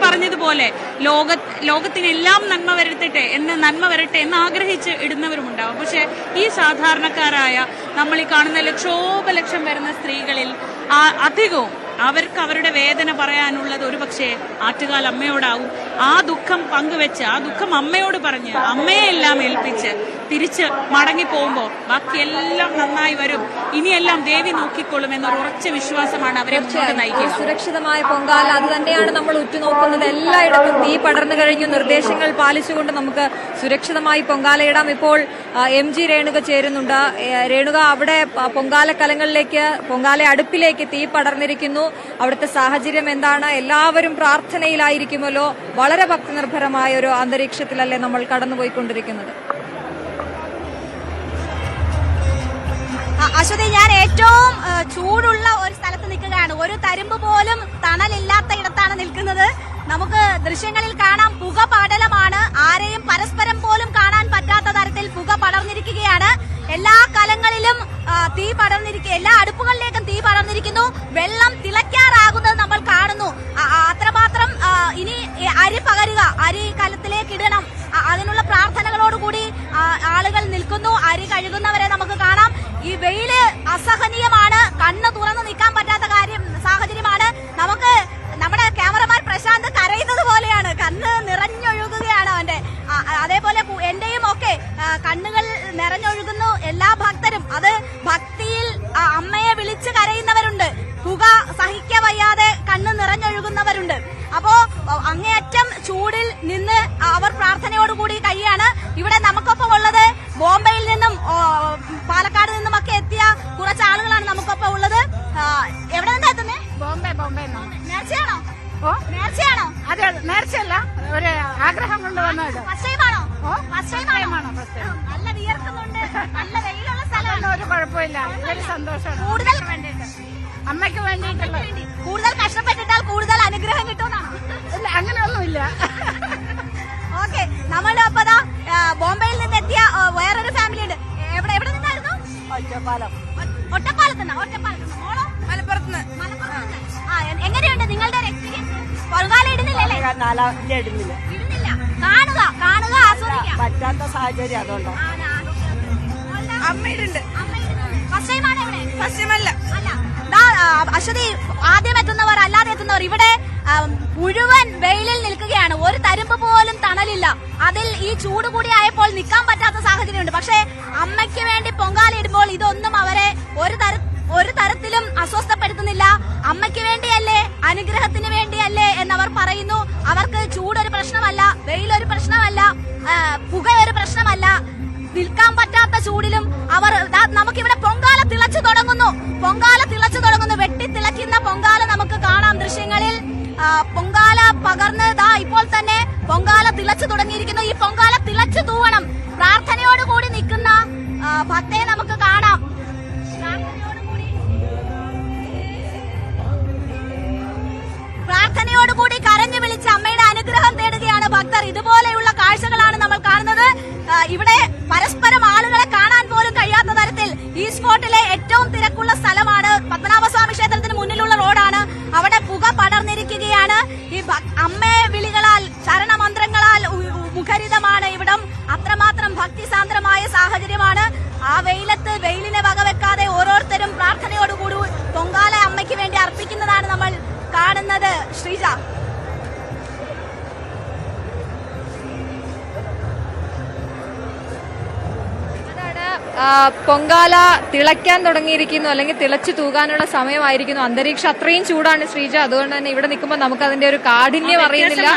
പറഞ്ഞതുപോലെ ലോകത്തിനെല്ലാം നന്മ വരട്ടെ എന്ന് ആഗ്രഹിച്ച് ഇടുന്നവരുമുണ്ടാവും. പക്ഷെ ഈ സാധാരണക്കാരായ നമ്മൾ ഈ കാണുന്ന ലക്ഷോപലക്ഷം വരുന്ന സ്ത്രീകളിൽ അധികവും അവർക്ക് അവരുടെ വേദന പറയാനുള്ളത് ഒരുപക്ഷെ ആറ്റുകാൽ അമ്മയോടാവും. ആ ദുഃഖം പങ്കുവെച്ച് ആ ദുഃഖം അമ്മയോട് പറഞ്ഞ് അമ്മയെല്ലാം ഏൽപ്പിച്ച് തിരിച്ച് മടങ്ങി പോകുമ്പോൾ ബാക്കിയെല്ലാം നന്നായി വരും, ഇനിയെല്ലാം ദേവി നോക്കിക്കൊള്ളും എന്നൊരു ഉറച്ച വിശ്വാസമാണ് അവരെ മുന്നോട്ട് നയിക്കുക. സുരക്ഷിതമായ പൊങ്കാല അത് തന്നെയാണ് നമ്മൾ ഉറ്റുനോക്കുന്നത്. എല്ലായിടത്തും തീ പടർന്നു കഴിഞ്ഞു. നിർദ്ദേശങ്ങൾ പാലിച്ചുകൊണ്ട് നമുക്ക് സുരക്ഷിതമായി പൊങ്കാലയിടാം. ഇപ്പോൾ MG രേണുക ചേരുന്നുണ്ട്. രേണുക, അവിടെ പൊങ്കാല കലങ്ങളിലേക്ക്, പൊങ്കാല അടുപ്പിലേക്ക് തീ പടർന്നിരിക്കുന്നു. അവിടുത്തെ സാഹചര്യം എന്താണ്? എല്ലാവരും പ്രാർത്ഥനയിലായിരിക്കുമല്ലോ. വളരെ ഭക്തിനിർഭരമായ ഒരു അന്തരീക്ഷത്തിലല്ലേ നമ്മൾ കടന്നുപോയിക്കൊണ്ടിരിക്കുന്നത്? അശ്വതി, ഞാൻ ഏറ്റവും ചൂടുള്ള ഒരു സ്ഥലത്ത് നിൽക്കുകയാണ്. ഒരു തരിമ്പ് പോലും തണലില്ലാത്ത ഇടത്താണ് നിൽക്കുന്നത്. നമുക്ക് ദൃശ്യങ്ങളിൽ കാണാം, പുക പടലമാണ്. ആരെയും പരസ്പരം പോലും കാണാൻ പറ്റാത്ത തരത്തിൽ പുക പടർന്നിരിക്കുകയാണ്. എല്ലാ കലങ്ങളിലും തീ പടർന്നിരിക്കുക, എല്ലാ അടുപ്പുകളിലേക്കും തീ പടർന്നിരിക്കുന്നു. വെള്ളം തിളയ്ക്കാറാകുന്നത് നമ്മൾ കാണുന്നു. അത്രമാത്രം ഇനി അരി പകരുക, അരി കലത്തിലേക്ക് ഇടണം, അതിനുള്ള പ്രാർത്ഥനകളോടുകൂടി ആളുകൾ നിൽക്കുന്നു. അരി കഴുകുന്നവരെ നമുക്ക് കാണാം. ഈ വെയില് അസഹനീയമാണ്. കണ്ണ് തുറന്നു നിൽക്കാൻ പറ്റാത്ത സാഹചര്യമാണ്. നമുക്ക് നമ്മുടെ ക്യാമറമാൻ പ്രശാന്ത് കരയുന്നത് പോലെയാണ്. കണ്ണ് നിറഞ്ഞൊഴുകുകയാണ് അവന്റെ. അതേപോലെ എന്റെയും ഒക്കെ കണ്ണുകൾ നിറഞ്ഞൊഴുകുന്നു. എല്ലാ ഭക്തരും അത് ഭക്തിയിൽ അമ്മയെ വിളിച്ച് കരയുന്നവരുണ്ട്. പുക സഹിക്കവയ്യാതെ കണ്ണ് നിറഞ്ഞൊഴുകുന്നവരുണ്ട്. അപ്പോ അങ്ങേയറ്റം ചൂടിൽ നിന്ന് അവർ പ്രാർത്ഥനയോടുകൂടി കഴിയാണ്. ഇവിടെ നമുക്കൊപ്പം ഉള്ളത് ബോംബെയിൽ നിന്നും പാലക്കാട് നിന്നും ഒക്കെ എത്തിയ കുറച്ച് ആളുകളാണ് നമുക്കൊപ്പം ഉള്ളത്. എവിടെ നിന്നാ എത്തുന്നേ? ബോംബെ. നേർച്ചയാണോ? നേർച്ചയാണോ? അതെ, നേർച്ചയല്ല, ഒരു ആഗ്രഹം കൊണ്ട് വന്നത്. ഫസ്റ്റൈമാണോ? നല്ല വിയർക്കുന്നുണ്ട്. നല്ല വെയിലുള്ള സ്ഥലമാണ്. ഒരു കുഴപ്പമില്ല, ഒരു സന്തോഷമാണ്. കൂടുതൽ അമ്മയ്ക്ക് വേണ്ടിയിട്ടുള്ള കൂടുതൽ കഷ്ടപ്പെട്ടിട്ടാൽ കൂടുതൽ അനുഗ്രഹം കിട്ടുമെന്നാണ്. ഇല്ല, അങ്ങനെയൊന്നുമില്ല. ഓക്കെ, നമ്മുടെ അപ്പതാ ബോംബെയിൽ നിന്ന് എത്തിയ വേറൊരു ഫാമിലി ഉണ്ട്. എവിടെ നിന്നായിരുന്നു? ഒറ്റപ്പാലത്തുനിന്ന്. മോളോ? മലപ്പുറത്തുനിന്ന്. എങ്ങനെയുണ്ട് നിങ്ങളുടെ ഒരു എക്സ്പീരിയൻസ്? പൊങ്കാല ഇടുന്നില്ലല്ലേ? ഇടുന്നില്ല. കാണുക, ആസ്വദിക്കുക. പറ്റാത്ത സാഹചര്യം അതുകൊണ്ടോ. അമ്മയിടുണ്ട്. ഫസ്റ്റ് ടൈമാണ് ഇവിടെ? ഫസ്റ്റ് ടൈം അല്ല. അശ്വതി, ആദ്യം എത്തുന്നവർ അല്ലാതെ എത്തുന്നവർ ഇവിടെ മുഴുവൻ വെയിലിൽ നിൽക്കുകയാണ്. ഒരു തരിമ്പ് പോലും തണലില്ല. അതിൽ ഈ ചൂട് കൂടി ആയപ്പോൾ നിൽക്കാൻ പറ്റാത്ത സാഹചര്യമുണ്ട്. പക്ഷേ അമ്മയ്ക്ക് വേണ്ടി പൊങ്കാല ഇടുമ്പോൾ ഇതൊന്നും അവരെ ഒരു തരത്തിലും അസ്വസ്ഥപ്പെടുത്തുന്നില്ല. അമ്മയ്ക്ക് വേണ്ടിയല്ലേ, അനുഗ്രഹത്തിന് വേണ്ടിയല്ലേ എന്നവർ പറയുന്നു. അവർക്ക് ചൂടൊരു പ്രശ്നമല്ല, വെയിലൊരു പ്രശ്നമല്ല, പുകയൊരു പ്രശ്നമല്ല. നിൽക്കാൻ പറ്റാത്ത ചൂടിലും അവർ നമുക്കിവിടെ പൊങ്കാല തിളച്ചു തുടങ്ങുന്നു. വെട്ടിത്തിളയ്ക്കുന്ന പൊങ്കാല നമുക്ക് കാണാം ദൃശ്യങ്ങളിൽ. പൊങ്കാല പകർന്ന് ഇപ്പോൾ തന്നെ പൊങ്കാല തിളച്ചു തുടങ്ങിയിരിക്കുന്നു. ഈ പൊങ്കാല തിളച്ചു തൂവണം. പ്രാർത്ഥനയോടുകൂടി നിൽക്കുന്ന ഭക്തയെ നമുക്ക് കാണാം. പ്രാർത്ഥനയോടുകൂടി കരഞ്ഞു വിളിച്ച് അമ്മയുടെ അനുഗ്രഹം തേടുകയാണ് ഭക്തർ. ഇതുപോലെയുള്ള കാഴ്ചകളാണ് നമ്മൾ കാണുന്നത്. ഇവിടെ പരസ്പരം ആളുകളെ കാണാൻ പോലും കഴിയാത്ത തരത്തിൽ ഈ സ്പോട്ടിലെ ഏറ്റവും തിരക്കുള്ള സ്ഥലമാണ്. പത്മനാഭസ്വാമി ക്ഷേത്രത്തിന് മുന്നിലുള്ള റോഡാണ്. അവിടെ പുക പടർന്നിരിക്കുകയാണ്. ഈ അമ്മയെ വിളികളാൽ, ശരണമന്ത്രങ്ങളാൽ മുഖരിതമാണ് ഇവിടം. അത്രമാത്രം ഭക്തിസാന്ദ്രമായ സാഹചര്യമാണ്. ആ വെയിലിനെ വകവെക്കാതെ ഓരോരുത്തരും പ്രാർത്ഥനയോടുകൂടി പൊങ്കാല അമ്മയ്ക്ക് വേണ്ടി അർപ്പിക്കുന്നതാണ് നമ്മൾ കാണുന്നത്. ശ്രീജ, പൊങ്കാല തിളയ്ക്കാൻ തുടങ്ങിയിരിക്കുന്നു, അല്ലെങ്കിൽ തിളച്ചു തൂകാനുള്ള സമയമായിരിക്കുന്നു. അന്തരീക്ഷം അത്രയും ചൂടാണ് ശ്രീജ. അതുകൊണ്ട് തന്നെ ഇവിടെ നിൽക്കുമ്പോൾ നമുക്ക് അതിന്റെ ഒരു കാഠിന്യം അറിയുന്നില്ല.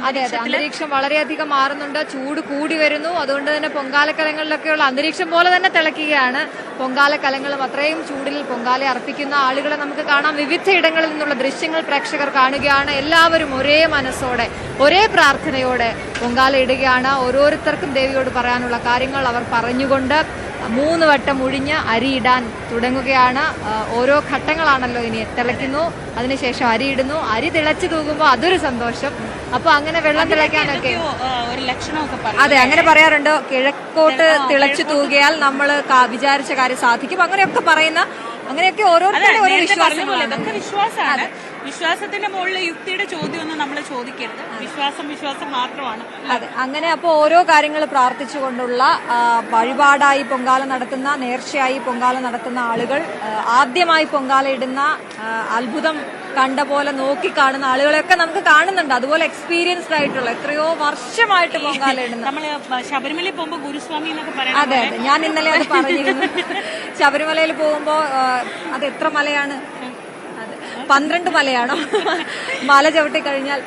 അതെ, അന്തരീക്ഷം വളരെയധികം മാറുന്നുണ്ട്. ചൂട് കൂടി വരുന്നു. അതുകൊണ്ട് തന്നെ പൊങ്കാല കലങ്ങളിലൊക്കെയുള്ള അന്തരീക്ഷം പോലെ തന്നെ തിളയ്ക്കുകയാണ്. പൊങ്കാല കലങ്ങളും അത്രയും ചൂടിൽ പൊങ്കാല അർപ്പിക്കുന്ന ആളുകളെ നമുക്ക് കാണാം. വിവിധ ഇടങ്ങളിൽ നിന്നുള്ള ദൃശ്യങ്ങൾ പ്രേക്ഷകർ കാണുകയാണ്. എല്ലാവരും ഒരേ മനസ്സോടെ, ഒരേ പ്രാർത്ഥനയോടെ പൊങ്കാല ഇടുകയാണ്. ഓരോരുത്തർക്കും ദേവിയോട് പറയാനുള്ള കാര്യങ്ങൾ അവർ പറഞ്ഞുകൊണ്ട് 3 വട്ടം ഒഴിഞ്ഞ് അരിയിടാൻ തുടങ്ങുകയാണ്. ഓരോ ഘട്ടങ്ങളാണല്ലോ ഇനി. തിളയ്ക്കുന്നു, അതിനുശേഷം അരിയിടുന്നു. അരി തിളച്ചു തൂകുമ്പോൾ അതൊരു സന്തോഷം. അപ്പൊ അങ്ങനെ വെള്ളം തിളയ്ക്കാനൊക്കെ ഒരു ലക്ഷണമൊക്കെ അതെ, അങ്ങനെ പറയാറുണ്ട്. കിഴക്കോട്ട് തിളച്ചു തൂകിയാൽ നമ്മൾ വിചാരിച്ച കാര്യം സാധിക്കും. അങ്ങനെയൊക്കെ പറയുന്ന, അങ്ങനെയൊക്കെ ഓരോരുത്തരുടെ ഓരോ വിശ്വാസമാണ്. വിശ്വാസമാണ്. വിശ്വാസത്തിന്റെ മുകളിൽ യുക്തിയുടെ ചോദ്യമൊന്നും നമ്മൾ ചോദിക്കരുത്. വിശ്വാസം മാത്രമാണ്. അതെ, അങ്ങനെ അപ്പോൾ ഓരോ കാര്യങ്ങൾ പ്രാർത്ഥിച്ചുകൊണ്ടുള്ള വഴിപാടായി പൊങ്കാല നടത്തുന്ന, നേർച്ചയായി പൊങ്കാല നടത്തുന്ന ആളുകൾ ആദ്യമായി പൊങ്കാല ഇടുന്ന അത്ഭുതം കണ്ട പോലെ നോക്കി കാണുന്ന ആളുകളെയൊക്കെ നമുക്ക് കാണുന്നുണ്ട്. അതുപോലെ എക്സ്പീരിയൻസ്ഡ് ആയിട്ടുള്ള എത്രയോ വർഷമായിട്ട് പൊങ്കാല ഇടുന്ന നമ്മള് ശബരിമലയിൽ പോകുമ്പോ ഗുരുസ്വാമി എന്നൊക്കെ പറയാം. അതെ അതെ, ഞാൻ ഇന്നലെ അത് പറഞ്ഞിരുന്നു. ശബരിമലയിൽ പോകുമ്പോ അത് എത്ര മലയാണ്? 12 മലയാണോ? മല ചവിട്ടി കഴിഞ്ഞാൽ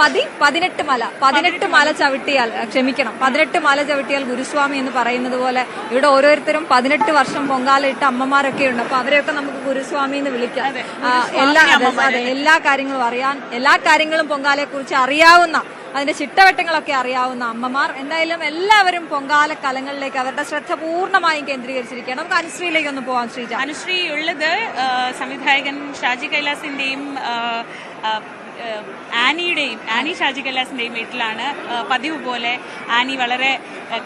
18 മല ചവിട്ടിയാൽ, ക്ഷമിക്കണം, 18 മല ചവിട്ടിയാൽ ഗുരുസ്വാമി എന്ന് പറയുന്നത് പോലെ ഇവിടെ ഓരോരുത്തരും 18 വർഷം പൊങ്കാല ഇട്ട അമ്മമാരൊക്കെ ഉണ്ട്. അപ്പൊ അവരെയൊക്കെ നമുക്ക് ഗുരുസ്വാമി എന്ന് വിളിക്കാം. എല്ലാ കാര്യങ്ങളും അറിയാൻ, എല്ലാ കാര്യങ്ങളും പൊങ്കാലയെ കുറിച്ച് അറിയാവുന്ന, അതിന്റെ ചിട്ടവട്ടങ്ങളൊക്കെ അറിയാവുന്ന അമ്മമാർ എന്തായാലും എല്ലാവരും പൊങ്കാല കലങ്ങളിലേക്ക് അവരുടെ ശ്രദ്ധ പൂർണ്ണമായും കേന്ദ്രീകരിച്ചിരിക്കുകയാണ്. നമുക്ക് അനുശ്രീയിലേക്ക് ഒന്ന് പോവാം. ശ്രീജ, അനുശ്രീ ഉള്ളത് സംവിധായകൻ ഷാജി കൈലാസിന്റെയും ആനി ഷാജി കൈലാസിന്റെയും വീട്ടിലാണ്. പതിവ് പോലെ ആനി വളരെ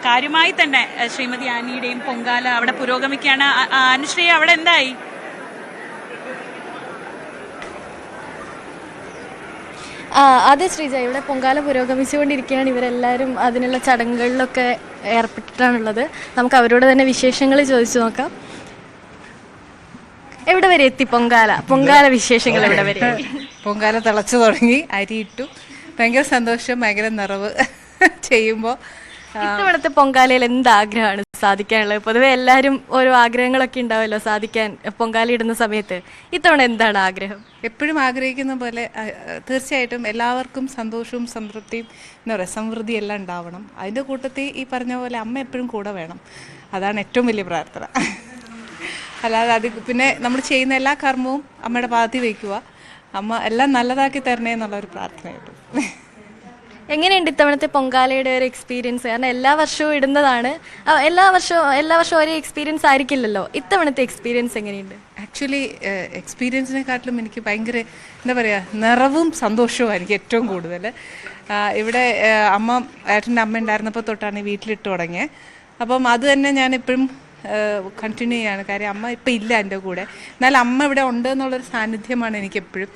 കാര്യമായി തന്നെ ശ്രീമതി ആനിയുടെയും പൊങ്കാല അവിടെ പുരോഗമിക്കുകയാണ്. അനുശ്രീ, അവിടെ എന്തായി? അതെ ശ്രീജ, ഇവിടെ പൊങ്കാല പുരോഗമിച്ചുകൊണ്ടിരിക്കുകയാണ്. ഇവരെല്ലാവരും അതിനുള്ള ചടങ്ങുകളിലൊക്കെ ഏർപ്പെട്ടിട്ടാണുള്ളത്. നമുക്ക് അവരോട് തന്നെ വിശേഷങ്ങൾ ചോദിച്ചു നോക്കാം. എവിടെ വരെ എത്തി പൊങ്കാല വിശേഷങ്ങൾ എവിടെ വരെ? പൊങ്കാല തിളച്ചു തുടങ്ങി, അരിയിട്ടു. ഭയങ്കര സന്തോഷം, ഭയങ്കര നിറവ് ചെയ്യുമ്പോൾ. ഇത്തവണത്തെ പൊങ്കാലയിൽ എന്ത് ആഗ്രഹമാണ് സാധിക്കാനുള്ളത്? പൊതുവെ എല്ലാവരും ഓരോ ആഗ്രഹങ്ങളൊക്കെ ഉണ്ടാവുമല്ലോ സാധിക്കാൻ പൊങ്കാല ഇടുന്ന സമയത്ത്. ഇത്തവണ എന്താണ് ആഗ്രഹം? എപ്പോഴും ആഗ്രഹിക്കുന്ന പോലെ തീർച്ചയായിട്ടും എല്ലാവർക്കും സന്തോഷവും സംതൃപ്തിയും, എന്താ പറയുക, സമൃദ്ധി എല്ലാം ഉണ്ടാവണം. അതിൻ്റെ കൂട്ടത്തിൽ ഈ പറഞ്ഞ പോലെ അമ്മ എപ്പോഴും കൂടെ വേണം. അതാണ് ഏറ്റവും വലിയ പ്രാർത്ഥന. അല്ലാതെ അത് പിന്നെ നമ്മൾ ചെയ്യുന്ന എല്ലാ കർമ്മവും അമ്മയുടെ പാദത്തിൽ വയ്ക്കുക, അമ്മ എല്ലാം നല്ലതാക്കി തരണേ എന്നുള്ളൊരു പ്രാർത്ഥനയായിട്ടു. എങ്ങനെയുണ്ട് ഇത്തവണത്തെ പൊങ്കാലയുടെ ഒരു എക്സ്പീരിയൻസ്? കാരണം എല്ലാ വർഷവും ഇടുന്നതാണ്, എല്ലാ വർഷവും ഒരേ എക്സ്പീരിയൻസ് ആയിരിക്കില്ലല്ലോ. ഇത്തവണത്തെ എക്സ്പീരിയൻസ് എങ്ങനെയുണ്ട്? ആക്ച്വലി എക്സ്പീരിയൻസിനെക്കാട്ടിലും എനിക്ക് ഭയങ്കര, എന്താ പറയുക, നിറവും സന്തോഷവും എനിക്ക് ഏറ്റവും കൂടുതൽ. ഇവിടെ ഏട്ടൻ്റെ അമ്മ ഉണ്ടായിരുന്നപ്പോൾ തൊട്ടാണ് വീട്ടിലിട്ട് തുടങ്ങിയത്. അപ്പം അത് തന്നെ ഞാനിപ്പോഴും കണ്ടിന്യൂ ചെയ്യാണ്. കാര്യം അമ്മ ഇപ്പം ഇല്ല എൻ്റെ കൂടെ, എന്നാൽ അമ്മ ഇവിടെ ഉണ്ട് എന്നുള്ളൊരു സാന്നിധ്യമാണ് എനിക്കെപ്പോഴും.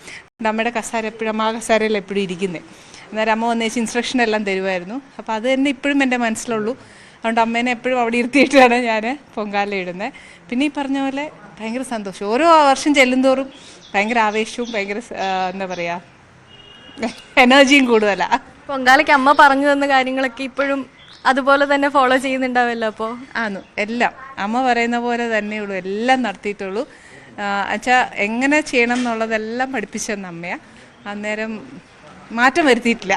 അമ്മയുടെ കസാര എപ്പോഴും, അമ്മ കസാരയിൽ എപ്പോഴും ഇരിക്കുന്നത്. അന്നേരം അമ്മ വന്നേച്ച് ഇൻസ്ട്രക്ഷൻ എല്ലാം തരുമായിരുന്നു. അപ്പോൾ അത് തന്നെ ഇപ്പോഴും എൻ്റെ മനസ്സിലുള്ളൂ. അതുകൊണ്ട് അമ്മേനെ എപ്പോഴും അവിടെ ഇരുത്തിയിട്ടാണ് ഞാൻ പൊങ്കാല ഇടുന്നത്. പിന്നെ ഈ പറഞ്ഞ പോലെ ഭയങ്കര സന്തോഷം. ഓരോ വർഷം ചെല്ലുന്തോറും ഭയങ്കര ആവേശവും ഭയങ്കര എന്താ പറയുക, എനർജിയും കൂടുതലാണ്. പൊങ്കാലയ്ക്ക് അമ്മ പറഞ്ഞു തന്ന കാര്യങ്ങളൊക്കെ ഇപ്പോഴും അതുപോലെ തന്നെ ഫോളോ ചെയ്യുന്നുണ്ടാവല്ലോ? അപ്പോൾ എല്ലാം അമ്മ പറയുന്ന പോലെ തന്നെയുള്ളൂ, എല്ലാം നടത്തിയിട്ടുള്ളൂ. എന്നുവെച്ചാൽ എങ്ങനെ ചെയ്യണം എന്നുള്ളതെല്ലാം പഠിപ്പിച്ചെന്ന അമ്മയാണ്. അന്നേരം മാറ്റം വരുത്തിയിട്ടില്ല.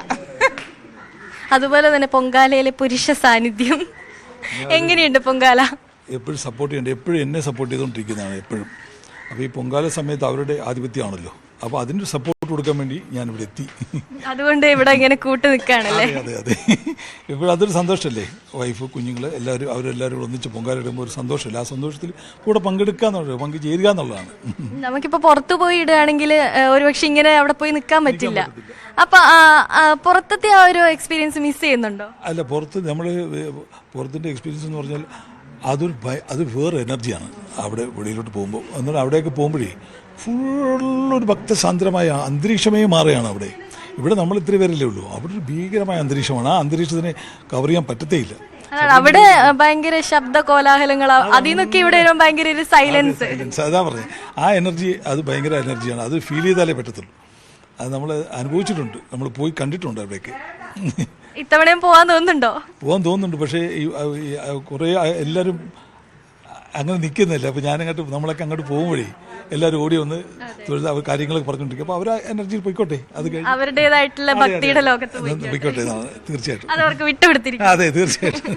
അതുപോലെ തന്നെ പൊങ്കാലയിലെ പുരുഷ സാന്നിധ്യം എങ്ങനെയുണ്ട്? പൊങ്കാല എപ്പോഴും സപ്പോർട്ട് ചെയ്യേണ്ടത്, എപ്പോഴും എന്നെ സപ്പോർട്ട് ചെയ്തുകൊണ്ടിരിക്കുന്നതാണ് എപ്പോഴും. അപ്പോൾ ഈ പൊങ്കാല സമയത്ത് അവരുടെ ആധിപത്യമാണല്ലോ, അപ്പോൾ അതിൻ്റെ സപ്പോർട്ട് കൊടുക്കാൻ വേണ്ടി ഞാനിവിടെ എത്തി. അതുകൊണ്ട് ഇവിടെ ഇങ്ങനെ കൂട്ട് നിൽക്കുകയാണല്ലേ? അതെ അതെ, ഇപ്പോൾ അതൊരു സന്തോഷമല്ലേ. വൈഫ്, കുഞ്ഞുങ്ങൾ അവരെല്ലാവരും ഒന്നിച്ച് പൊങ്കാല ഇടുമ്പോൾ ഒരു സന്തോഷമല്ല. ആ സന്തോഷത്തിൽ കൂടെ പങ്കുചേരുക എന്നുള്ളതാണ്. നമുക്കിപ്പോൾ പുറത്തു പോയി ഇടുകയാണെങ്കിൽ ഒരുപക്ഷെ ഇങ്ങനെ അവിടെ പോയി നിൽക്കാൻ പറ്റില്ല. അപ്പൊ പുറത്തത്തെ ആ ഒരു എക്സ്പീരിയൻസ് മിസ് ചെയ്യുന്നുണ്ടോ? അല്ല, പുറത്തിൻ്റെ എക്സ്പീരിയൻസ് എന്ന് പറഞ്ഞാൽ അത് വേറെ എനർജിയാണ്. അവിടെ വെളിയിലോട്ട് പോകുമ്പോൾ, എന്നാൽ അവിടെയൊക്കെ പോകുമ്പോഴേ ഫുള്ളൊരു ഭക്തസാന്ദ്രമായ അന്തരീക്ഷമേ മാറുകയാണ് അവിടെ. ഇവിടെ നമ്മൾ ഇത്ര പേരല്ലേ ഉള്ളൂ, അവിടെ ഒരു ഭീകരമായ അന്തരീക്ഷമാണ്. ആ അന്തരീക്ഷത്തിനെ കവർ ചെയ്യാൻ പറ്റത്തേയില്ല. അവിടെ ഭയങ്കര ശബ്ദ കോലാഹലങ്ങൾ, അതിൽ നിന്നൊക്കെ ഇവിടെ ഭയങ്കര ഒരു സൈലൻസ്. അതാ പറഞ്ഞത്, ആ എനർജി അത് ഭയങ്കര എനർജിയാണ്. അത് ഫീൽ ചെയ്താലേ പറ്റത്തുള്ളൂ. അത് നമ്മൾ അനുഭവിച്ചിട്ടുണ്ട്, നമ്മൾ പോയി കണ്ടിട്ടുണ്ട് അവിടേക്ക്. ഇത്തവണയും പോകാൻ തോന്നുന്നുണ്ടോ? പോകാൻ തോന്നുന്നുണ്ട്, പക്ഷേ കുറേ എല്ലാവരും അങ്ങനെ നിൽക്കുന്നില്ല. അപ്പോൾ നമ്മളൊക്കെ അങ്ങോട്ട് പോകുമ്പോഴേ എല്ലാവരും ഓടി വന്ന് അവർ കാര്യങ്ങളൊക്കെ പറഞ്ഞുകൊണ്ടിരിക്കും. അപ്പോൾ അവർ എനർജിയിൽ പോയിക്കോട്ടെ, അത് അവരുടേതായിട്ടുള്ള ഭക്തിയുടെ ലോകത്ത് പോയിക്കോട്ടെ. തീർച്ചയായിട്ടും അതവർക്ക് വിട്ടുകൊടുത്തിരിക്കും. അതെ, തീർച്ചയായിട്ടും.